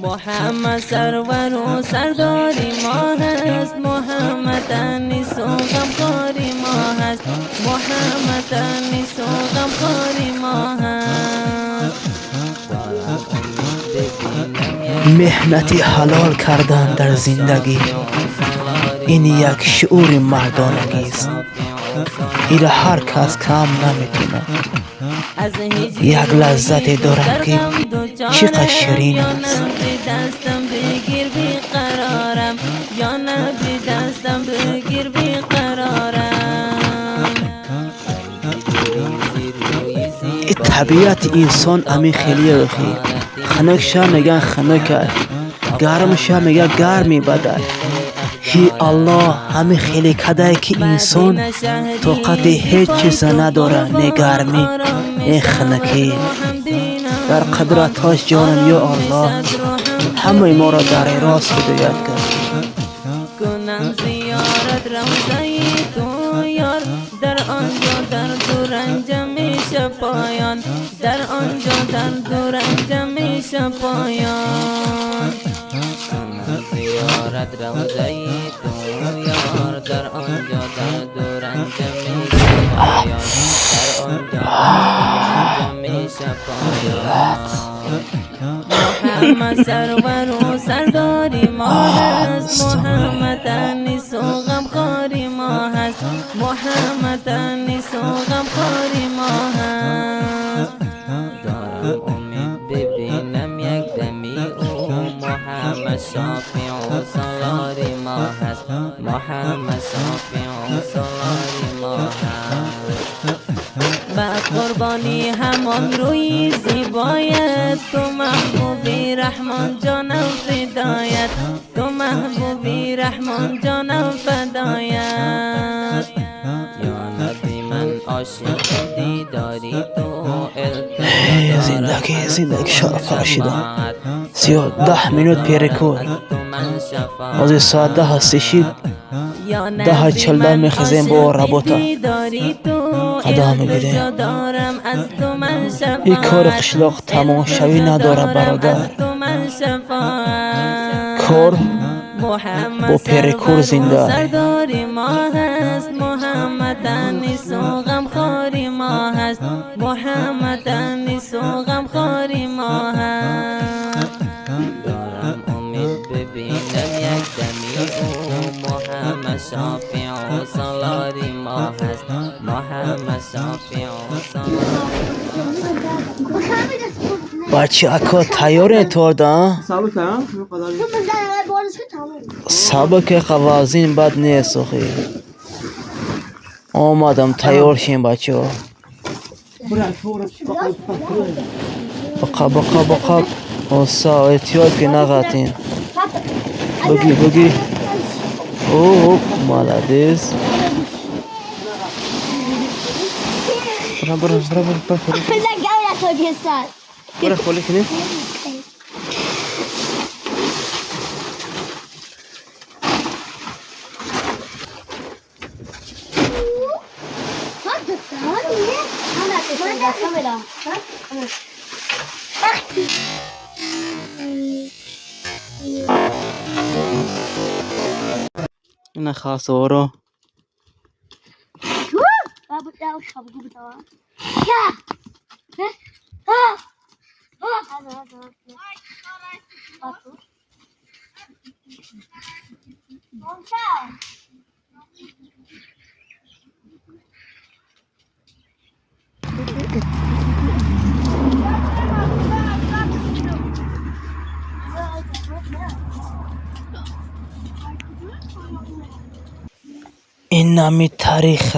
محمد سرور و سرداری ما هست، محمد انیس و غمخواری ما هست، محمد انیس و غمخواری ما هست. مهنتی حلال کردن در زندگی، این یک شعور مردانگی است. این هر کس کم نمیتونه. یک لذت دارم که چقدر شیرین است. دستم بگیر بیقرارم، یا نبی دستم بگیر بیقرارم. طبیعت انسان امی خیلی رخی، خنک شا میگن خنک، گرم شا میگن گرمی بدل. هی الله همه خیلی کده که انسان طاقت هیچ چیز نداره، نه گرمی نه خنکی. در قدرتاش جانم یا الله همه ما را در راست هدایت کرد. کنم زیارت روضه تو یار، در آنجا در دو رنج میشه پایان، در آنجا در دو رنج میشه پایان. کنم زیارت روضه تو یار، در آنجا در دو رنج میشه پایان، در آنجا در دو رنج میشه پایان. محمد سرور و سرداری ما هست، محمد انیس و غمخواری ما هست، محمد انیس و غمخواری ما هست. دارم امید ببینم یک دمی او محمد شافی و سالاری ما هست، محمد شافی و سالاری ما هست. با قربانی همان روی زیبایت، تو محبوبی رحمان جانم فدایت، تو محبوبی رحمان جانم فدایت. یا نبی من عاشق دیداری تو، زندگی شرف رشیدم. 10 minut پیرکول از ساعت 10 هستشید 10:14 میخزیم با ربوتا قدام میگیریم. این کار قشلاق تماشوی نداره برادر، کار با پیرکور زنده. سرداری ما هست، محمد انیس و غمخواری ما هست، محمد انیس و غمخواری ما هست. دارم امید ببینم یک دمی او محمد شافی و سالاری ما هست، محمد شافی و سالاری. بچه اکا تیاره تو دا؟ سبک خوازین بد نیست خیلی. آمدم تیار شیم بچه ها. بقا اوسا احتیاط که نغاتین. بگی اوه مالادیس. برا خالی کنی؟ نه خاص ورو این نمی تاریخ